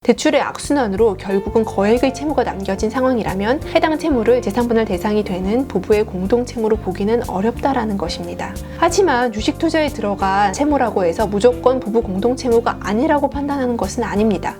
대출의 악순환으로 결국은 거액의 채무가 남겨진 상황이라면 해당 채무를 재산분할 대상이 되는 부부의 공동채무로 보기는 어렵다라는 것입니다. 하지만 주식 투자에 들어간 채무라고 해서 무조건 부부 공동채무가 아니라고 판단하는 것은 아닙니다.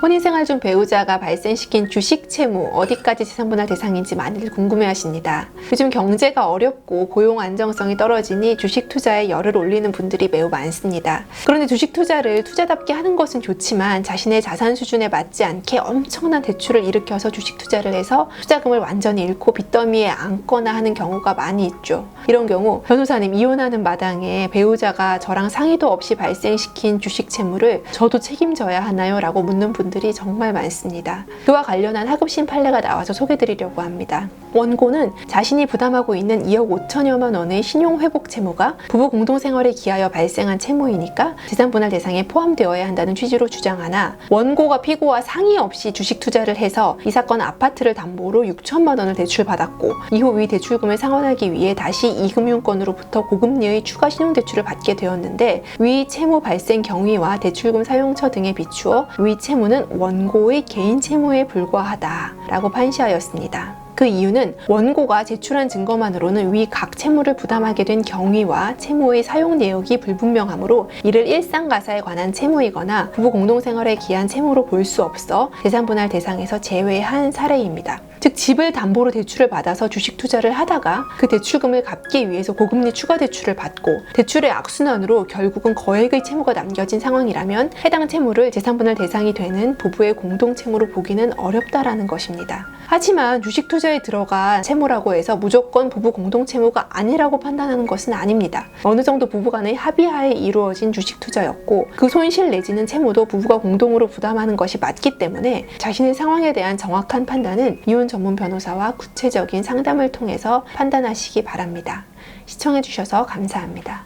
혼인생활 중 배우자가 발생시킨 주식 채무 어디까지 재산분할 대상인지 많이들 궁금해하십니다. 요즘 경제가 어렵고 고용 안정성이 떨어지니 주식 투자에 열을 올리는 분들이 매우 많습니다. 그런데 주식 투자를 투자답게 하는 것은 좋지만 자신의 자산 수준에 맞지 않게 엄청난 대출을 일으켜서 주식 투자를 해서 투자금을 완전히 잃고 빚더미에 앉거나 하는 경우가 많이 있죠. 이런 경우 변호사님, 이혼하는 마당에 배우자가 저랑 상의도 없이 발생시킨 주식 채무를 저도 책임져야 하나요? 라고 묻는 분들이 정말 많습니다. 그와 관련한 하급심 판례가 나와서 소개드리려고 합니다. 원고는 자신이 부담하고 있는 2억 5천여만 원의 신용회복 채무가 부부 공동생활에 기하여 발생한 채무이니까 재산분할 대상에 포함되어야 한다는 취지로 주장하나, 원고가 피고와 상의 없이 주식 투자를 해서 이 사건 아파트를 담보로 6천만 원을 대출받았고, 이후 위 대출금을 상환하기 위해 다시 이금융권으로부터 고금리의 추가 신용대출을 받게 되었는데, 위 채무 발생 경위와 대출금 사용처 등에 비추어 위 채무는 원고의 개인 채무에 불과하다라고 판시하였습니다. 그 이유는 원고가 제출한 증거만으로는 위 각 채무를 부담하게 된 경위와 채무의 사용 내역이 불분명하므로 이를 일상가사에 관한 채무이거나 부부 공동생활에 기한 채무로 볼 수 없어 재산분할 대상에서 제외한 사례입니다. 즉, 집을 담보로 대출을 받아서 주식 투자를 하다가 그 대출금을 갚기 위해서 고금리 추가 대출을 받고 대출의 악순환으로 결국은 거액의 채무가 남겨진 상황이라면 해당 채무를 재산분할 대상이 되는 부부의 공동채무로 보기는 어렵다라는 것입니다. 하지만 주식 투자에 들어간 채무라고 해서 무조건 부부 공동채무가 아니라고 판단하는 것은 아닙니다. 어느 정도 부부간의 합의하에 이루어진 주식 투자였고, 그 손실 내지는 채무도 부부가 공동으로 부담하는 것이 맞기 때문에 자신의 상황에 대한 정확한 판단은 이혼 전문 변호사와 구체적인 상담을 통해서 판단하시기 바랍니다. 시청해주셔서 감사합니다.